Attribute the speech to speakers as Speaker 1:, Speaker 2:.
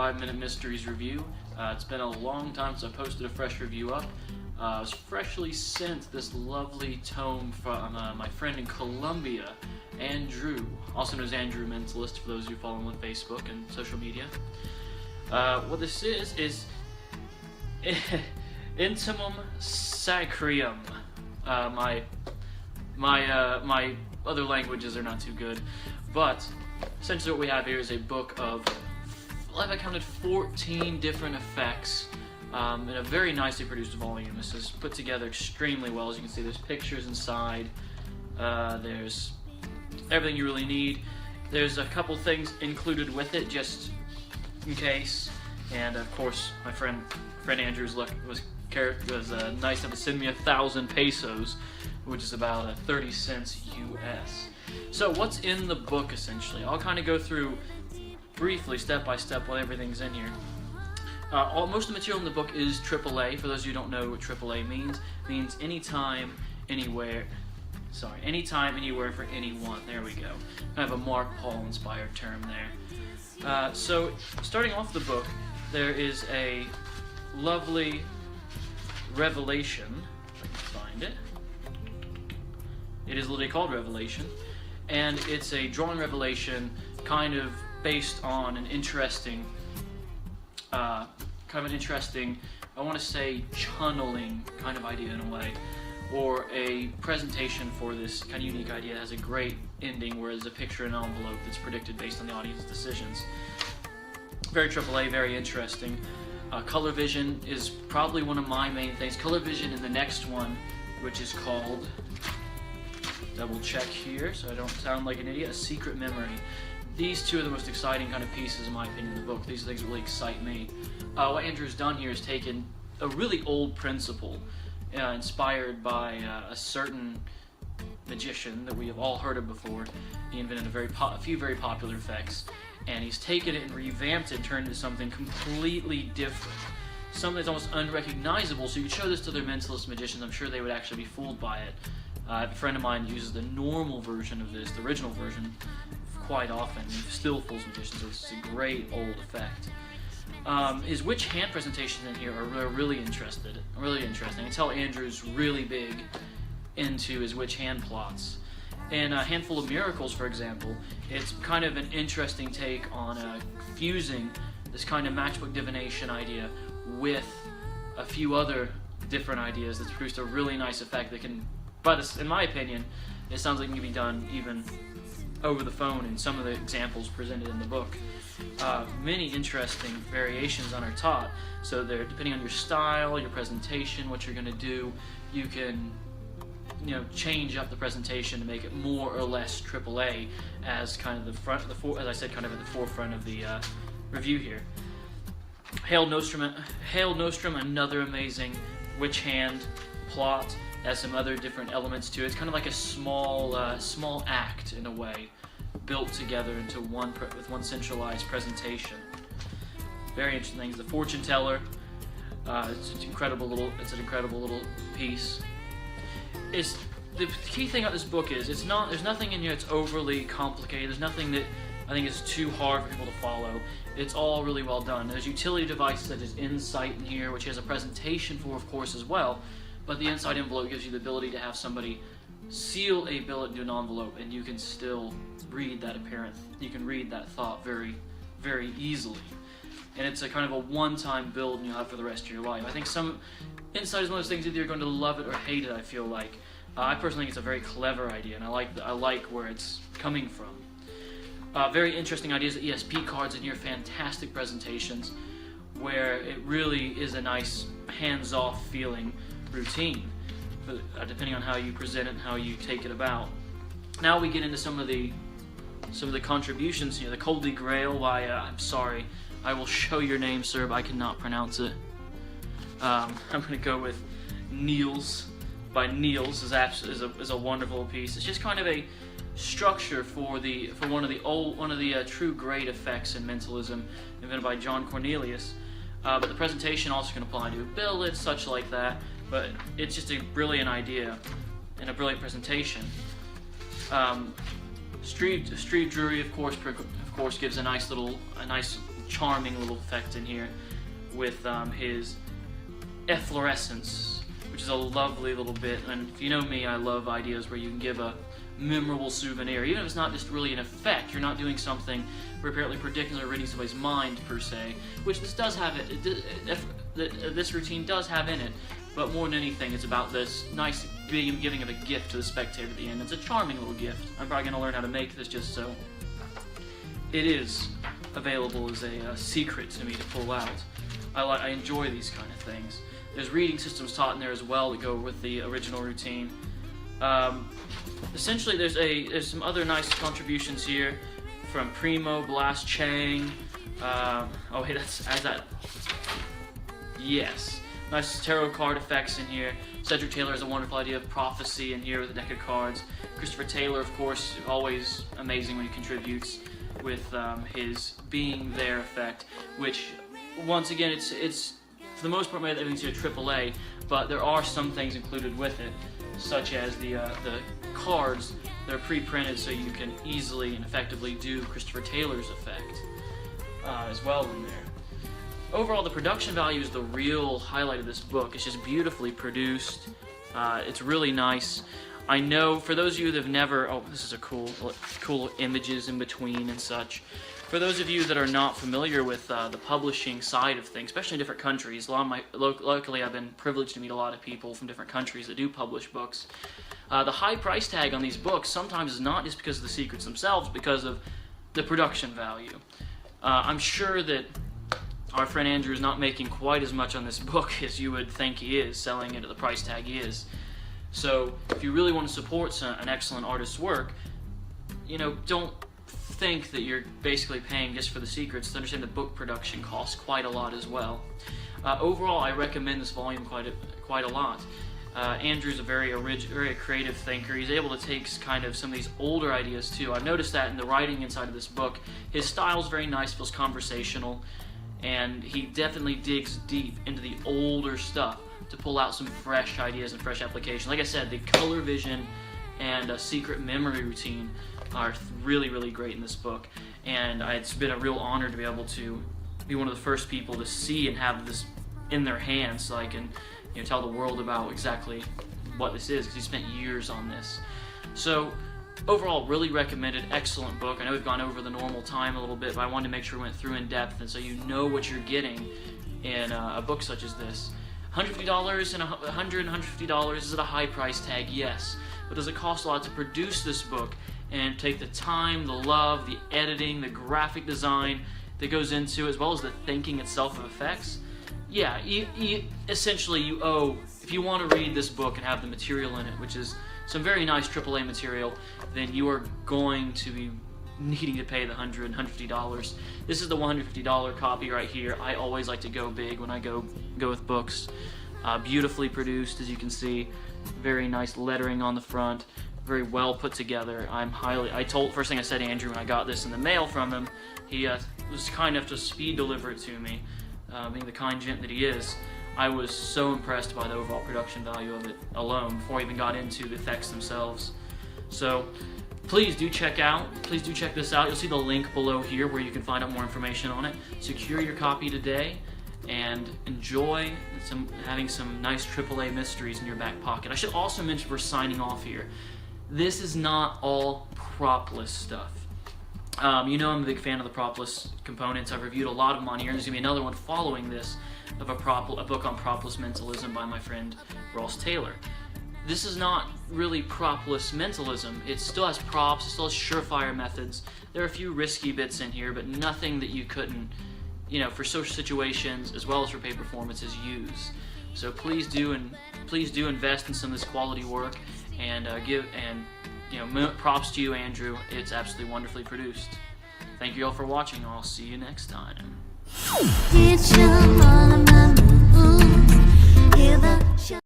Speaker 1: 5-minute mysteries review. It's been a long time since I posted a fresh review up. I was freshly sent this lovely tome from my friend in Colombia, Andrew, also known as Andrew Mentalist for those of you following him on Facebook and social media. What this is Intinum Sacrarium. My other languages are not too good, but essentially what we have here is a book of, I counted 14 different effects in a very nicely produced volume. This is put together extremely well. As you can see, there's pictures inside, there's everything you really need. There's a couple things included with it just in case, and of course my friend Andrew's luck was nice enough to send me 1,000 pesos, which is about 30 cents US. So what's in the book essentially? I'll kind of go through briefly, step by step, what everything's in here. Most of the material in the book is AAA. For those of you who don't know what AAA means, it means anytime, anywhere. Sorry, anytime, anywhere for anyone. There we go. Kind of a Mark Paul inspired term there. So starting off the book, there is a lovely revelation. If I can find it. It is literally called Revelation, and it's a drawing revelation, kind of based on an interesting, I want to say channeling kind of idea in a way, or a presentation for this kind of unique idea. It has a great ending where there's a picture in an envelope that's predicted based on the audience's decisions. Very AAA, very interesting. Color vision is probably one of my main things. Color vision in the next one, which is called, double check here so I don't sound like an idiot, A Secret Memory. These two are the most exciting kind of pieces in my opinion in the book. These are things that really excite me. What Andrew's done here is taken a really old principle inspired by a certain magician that we have all heard of before. He invented a few very popular effects, and he's taken it and revamped it and turned it into something completely different. Something that's almost unrecognizable, so you could show this to other mentalist magicians, I'm sure they would actually be fooled by it. A friend of mine uses the normal version of this, the original version, quite often. He still fools magicians, so it's a great old effect. His witch hand presentations in here are really interesting. I can tell Andrew's really big into his witch hand plots. In A Handful of Miracles, for example, it's kind of an interesting take on fusing this kind of matchbook divination idea with a few other different ideas that's produced a really nice effect that can, but in my opinion, it sounds like it can be done even over the phone in some of the examples presented in the book. Many interesting variations on are taught, so they're depending on your style, your presentation, what you're going to do, you can change up the presentation to make it more or less AAA as kind of as I said, kind of at the forefront of the review here. Hail Nostrum, another amazing witch hand plot. Has some other different elements to it. It's kind of like a small act in a way, built together into with one centralized presentation. Very interesting things. The Fortune Teller. It's an incredible little piece. The key thing about this book is there's nothing in here that's overly complicated. There's nothing that I think is too hard for people to follow. It's all really well done. There's utility devices such as Insight in here, which has a presentation for, of course, as well. But the inside envelope gives you the ability to have somebody seal a billet into an envelope, and you can still read that you can read that thought very, very easily. And it's a kind of a one-time build and you'll have for the rest of your life. I think Insight is one of those things either you're going to love it or hate it, I feel like. I personally think it's a very clever idea, and I like where it's coming from. Very interesting ideas. The ESP cards in here, fantastic presentations, where it really is a nice hands-off feeling routine, depending on how you present it and how you take it about. Now we get into some of the contributions here. The Holy Grail by I'm sorry, I will show your name, sir, but I cannot pronounce it. I'm going to go with Niels by Niels. Is a wonderful piece. It's just kind of a structure for one of the true great effects in mentalism invented by John Cornelius. But the presentation also can apply to billets, such like that. But it's just a brilliant idea and a brilliant presentation. Street Drury, of course, gives a nice charming little effect in here with his efflorescence, which is a lovely little bit. And if you know me, I love ideas where you can give a memorable souvenir, even if it's not just really an effect. You're not doing something where apparently predicting or reading somebody's mind per se, which this does have this routine does have in it. But more than anything, it's about this nice giving of a gift to the spectator at the end. It's a charming little gift. I'm probably going to learn how to make this just so it is available as a secret to me to pull out. I enjoy these kind of things. There's reading systems taught in there as well that go with the original routine. Essentially, there's some other nice contributions here from Primo, Blast Chang. Oh, hey, yes. Nice tarot card effects in here. Cedric Taylor has a wonderful idea of prophecy in here with a deck of cards. Christopher Taylor, of course, always amazing when he contributes with his being there effect, which, once again, it's for the most part everything's here AAA, but there are some things included with it, such as the cards that are pre-printed so you can easily and effectively do Christopher Taylor's effect as well in there. Overall, the production value is the real highlight of this book. It's just beautifully produced. It's really nice. I know for those of you that have never... Oh, this is a cool images in between and such. For those of you that are not familiar with the publishing side of things, especially in different countries, luckily I've been privileged to meet a lot of people from different countries that do publish books. The high price tag on these books sometimes is not just because of the secrets themselves, because of the production value. I'm sure that our friend Andrew is not making quite as much on this book as you would think he is, selling it at the price tag he is. So if you really want to support an excellent artist's work, you know, don't think that you're basically paying just for the secrets. To understand the book production costs quite a lot as well. Overall, I recommend this volume quite a lot. Andrew's a very creative thinker. He's able to take kind of some of these older ideas too. I've noticed that in the writing inside of this book. His style's very nice, feels conversational, and he definitely digs deep into the older stuff to pull out some fresh ideas and fresh application. Like I said, the color vision and secret memory routine are really, really great in this book, and it's been a real honor to be able to be one of the first people to see and have this in their hands, so I can, you know, tell the world about exactly what this is, because he spent years on this. So overall, really recommended, excellent book. I know we've gone over the normal time a little bit, but I wanted to make sure we went through in depth, and so you know what you're getting in a book such as this. $150 and $150, is it a high price tag? Yes. But does it cost a lot to produce this book and take the time, the love, the editing, the graphic design that goes into, as well as the thinking itself of effects? Yeah, essentially you owe, if you want to read this book and have the material in it, which is some very nice AAA material, then you are going to be needing to pay the $100 and $150. This is the $150 copy right here. I always like to go big when I go with books. Beautifully produced, as you can see. Very nice lettering on the front. Very well put together. First thing I said to Andrew when I got this in the mail from him, he was kind enough to speed deliver it to me, being the kind gent that he is. I was so impressed by the overall production value of it alone before I even got into the effects themselves. So please do check this out. You'll see the link below here where you can find out more information on it. Secure your copy today and enjoy having some nice AAA mysteries in your back pocket. I should also mention, we're signing off here, this is not all propless stuff. You know I'm a big fan of the propless components. I've reviewed a lot of them on here, and there's going to be another one following this of a book on propless mentalism by my friend Ross Taylor. This is not really propless mentalism. It still has props, it still has surefire methods. There are a few risky bits in here, but nothing that you couldn't, you know, for social situations as well as for paid performances, use. So please do invest in some of this quality work, and props to you, Andrew. It's absolutely wonderfully produced. Thank you all for watching. I'll see you next time.